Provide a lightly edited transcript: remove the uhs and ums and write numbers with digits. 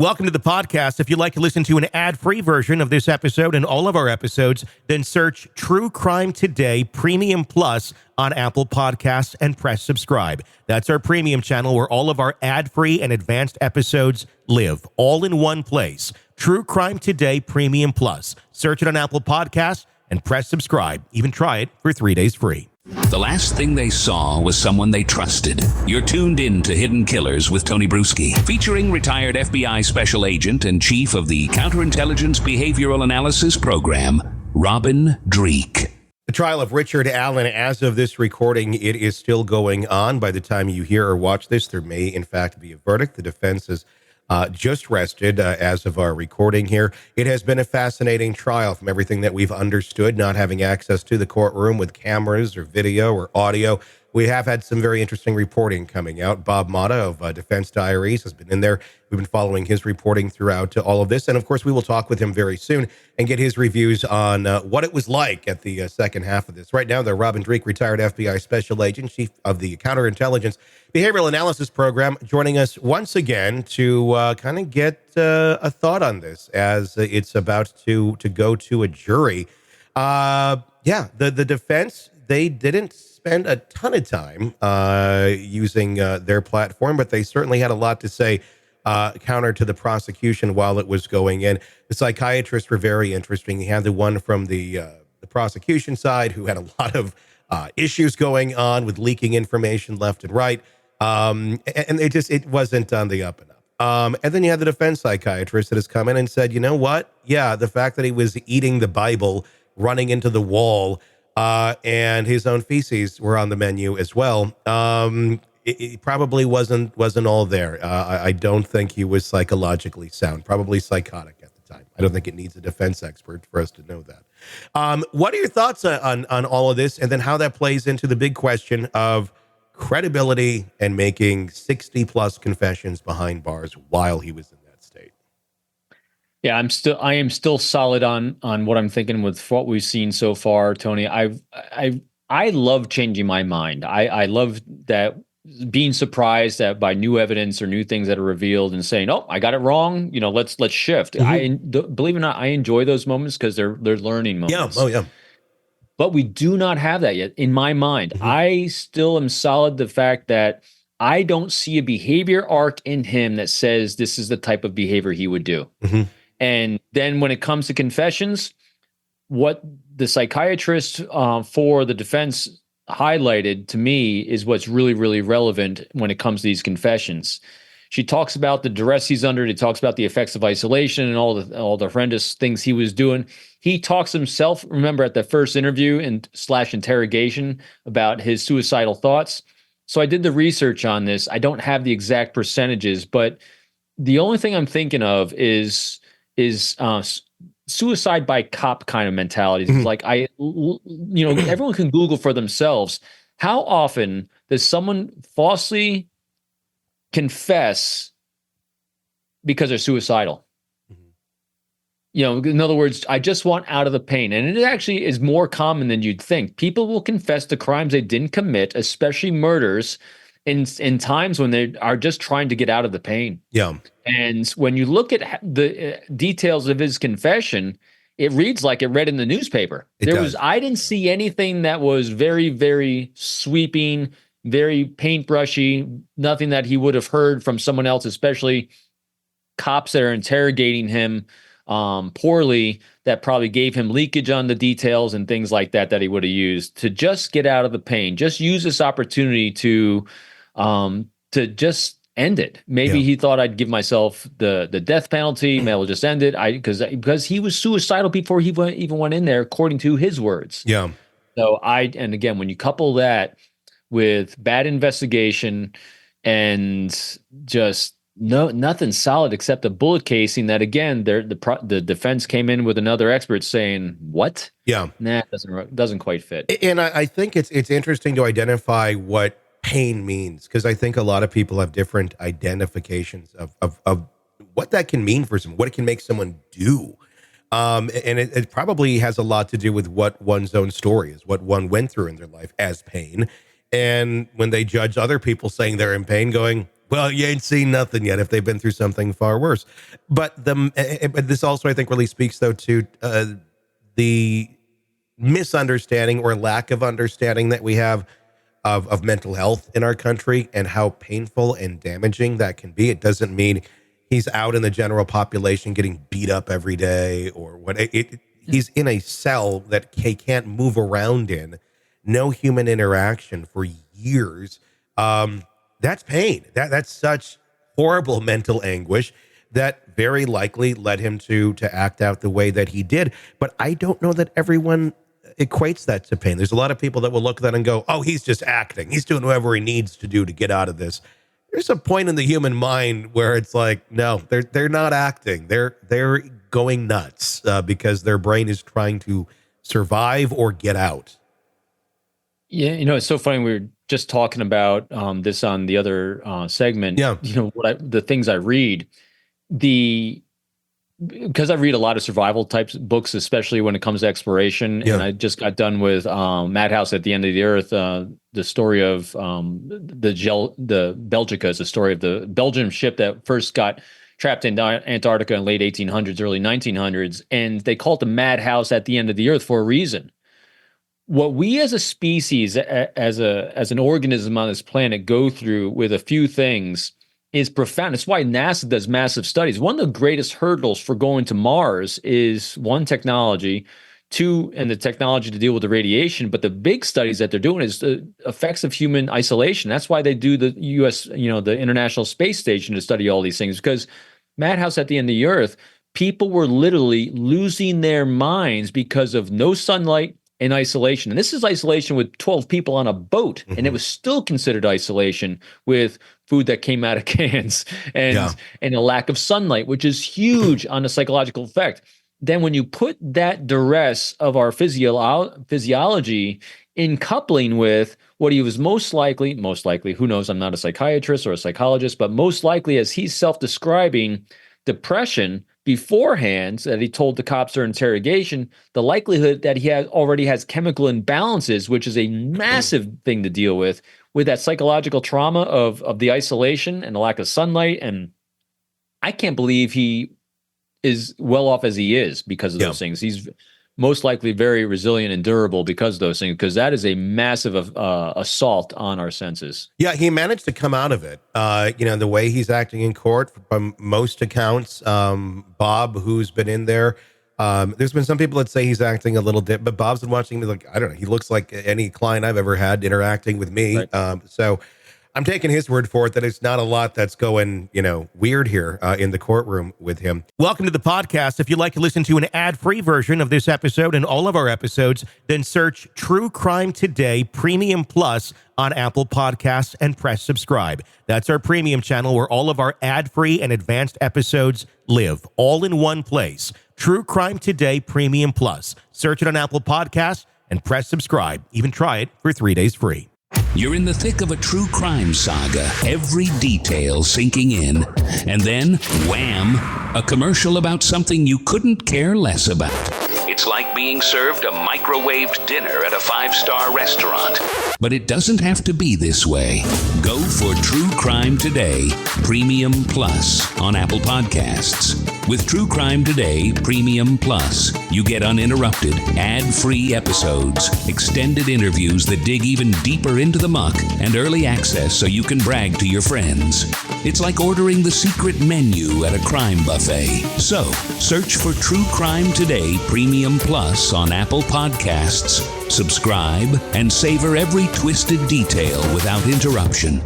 Welcome to the podcast. If you'd like to listen to an ad-free version of this episode and all of our episodes, then search True Crime Today Premium Plus on Apple Podcasts and press subscribe. That's our premium channel where all of our ad-free and advanced episodes live, all in one place. True Crime Today Premium Plus. Search it on Apple Podcasts and press subscribe. Even try it for 3 days free. The last thing they saw was someone they trusted. You're tuned in to Hidden Killers with Tony Bruschi, featuring retired FBI Special Agent and Chief of the Counterintelligence Behavioral Analysis Program, Robin Dreeke. The trial of Richard Allen, as of this recording, it is still going on. By the time you hear or watch this, there may, in fact, be a verdict. The defense is just rested as of our recording here. It has been a fascinating trial from everything that we've understood, not having access to the courtroom with cameras or video or audio. We have had some very interesting reporting coming out. Bob Motta of Defense Diaries has been in there. We've been following his reporting throughout all of this. And of course, we will talk with him very soon and get his reviews on what it was like at the second half of this. Right now, they're Robin Dreeke, retired FBI Special Agent, Chief of the Counterintelligence Behavioral Analysis Program, joining us once again to kind of get a thought on this as it's about to go to a jury. The defense, they didn't spend a ton of time using their platform, but they certainly had a lot to say counter to the prosecution while it was going in. The psychiatrists were very interesting. You had the one from the prosecution side who had a lot of issues going on with leaking information left and right. And it wasn't on the up and up. And then you had the defense psychiatrist that has come in and said, you know what? Yeah, the fact that he was eating the Bible, running into the wall, and his own feces were on the menu as well. It probably wasn't all there. I don't think he was psychologically sound, probably psychotic at the time. I don't think it needs a defense expert for us to know that. What are your thoughts on all of this, and then how that plays into the big question of credibility and making 60 plus confessions behind bars while he was in that state? Yeah, I am still solid on what I'm thinking with what we've seen so far, Tony. I love changing my mind. I love that, being surprised by new evidence or new things that are revealed and saying, "Oh, I got it wrong." Let's shift. Mm-hmm. Believe it or not, I enjoy those moments because they're learning moments. Yeah. Oh yeah. But we do not have that yet in my mind. Mm-hmm. I still am solid the fact that I don't see a behavior arc in him that says this is the type of behavior he would do. Mm-hmm. And then when it comes to confessions, what the psychiatrist for the defense highlighted to me is what's really, really relevant when it comes to these confessions. She talks about the duress he's under. He talks about the effects of isolation and all the horrendous things he was doing. He talks himself, remember, at the first interview and / interrogation about his suicidal thoughts. So I did the research on this. I don't have the exact percentages, but the only thing I'm thinking of is suicide by cop kind of mentality. Mm-hmm. Like everyone can Google for themselves. How often does someone falsely confess because they're suicidal? Mm-hmm. In other words, I just want out of the pain. And it actually is more common than you'd think. People will confess to crimes they didn't commit, especially murders, in times when they are just trying to get out of the pain. Yeah. And when you look at the details of his confession, it reads like it read in the newspaper. I didn't see anything that was very, very sweeping, very paintbrushy, nothing that he would have heard from someone else, especially cops that are interrogating him poorly, that probably gave him leakage on the details and things like that he would have used to just get out of the pain. Just use this opportunity to just end it. Maybe he thought I'd give myself the death penalty. Maybe I'll just end it. Because he was suicidal before he even went in there, according to his words. Yeah. So and again, when you couple that with bad investigation and just nothing solid except a bullet casing, that again, the defense came in with another expert saying, "What? Yeah, nah, doesn't quite fit." And I think it's interesting to identify what pain means, because I think a lot of people have different identifications of what that can mean for someone, what it can make someone do. And it probably has a lot to do with what one's own story is, what one went through in their life as pain. And when they judge other people saying they're in pain, going, Well, you ain't seen nothing yet if they've been through something far worse. But but this also, I think, really speaks, though, to the misunderstanding or lack of understanding that we have of mental health in our country and how painful and damaging that can be. It doesn't mean he's out in the general population getting beat up every day or what. He's in a cell that he can't move around in, no human interaction for years. That's pain. That's such horrible mental anguish that very likely led him to act out the way that he did. But I don't know that everyone equates that to pain. There's a lot of people that will look at that and go, oh, he's just acting. He's doing whatever he needs to do to get out of this. There's a point in the human mind where it's like, no, they're not acting. They're going nuts because their brain is trying to survive or get out. Yeah, it's so funny. We were just talking about this on the other segment. Yeah. The things I read, because I read a lot of survival types of books, especially when it comes to exploration. Yeah. And I just got done with Madhouse at the End of the Earth, the story of the Belgica is the story of the Belgian ship that first got trapped in Antarctica in late 1800s, early 1900s. And they call it the Madhouse at the End of the Earth for a reason. What we as a species, as an organism on this planet, go through with a few things is profound. It's why NASA does massive studies. One of the greatest hurdles for going to Mars is, one, technology, two, and the technology to deal with the radiation. But the big studies that they're doing is the effects of human isolation. That's why they do the U.S., the International Space Station to study all these things, because Madhouse at the End of the Earth, people were literally losing their minds because of no sunlight and isolation. And this is isolation with 12 people on a boat. Mm-hmm. And it was still considered isolation with food that came out of cans and a lack of sunlight, which is huge on the psychological effect. Then when you put that duress of our physiology in coupling with what he was most likely, who knows, I'm not a psychiatrist or a psychologist, but most likely, as he's self-describing, depression beforehand, that he told the cops during interrogation, the likelihood that he already has chemical imbalances, which is a massive thing to deal with that psychological trauma of the isolation and the lack of sunlight. And I can't believe he is well off as he is because of those things. He's most likely very resilient and durable because of those things, because that is a massive assault on our senses. Yeah, he managed to come out of it. The way he's acting in court, from most accounts, Bob, who's been in there, there's been some people that say he's acting a little bit, but Bob's been watching me like, I don't know, he looks like any client I've ever had interacting with me. Right. So I'm taking his word for it that it's not a lot that's going, weird here in the courtroom with him. Welcome to the podcast. If you'd like to listen to an ad-free version of this episode and all of our episodes, then search True Crime Today Premium Plus on Apple Podcasts and press subscribe. That's our premium channel where all of our ad-free and advanced episodes live, all in one place. True Crime Today Premium Plus. Search it on Apple Podcasts and press subscribe. Even try it for 3 days free. You're in the thick of a true crime saga, every detail sinking in. And then, wham, a commercial about something you couldn't care less about. It's like being served a microwaved dinner at a 5-star restaurant. But it doesn't have to be this way. Go for True Crime Today Premium Plus on Apple Podcasts. With True Crime Today Premium Plus, you get uninterrupted, ad-free episodes, extended interviews that dig even deeper into the muck, and early access so you can brag to your friends. It's like ordering the secret menu at a crime buffet. So, search for True Crime Today Premium Plus on Apple Podcasts, subscribe, and savor every twisted detail without interruption.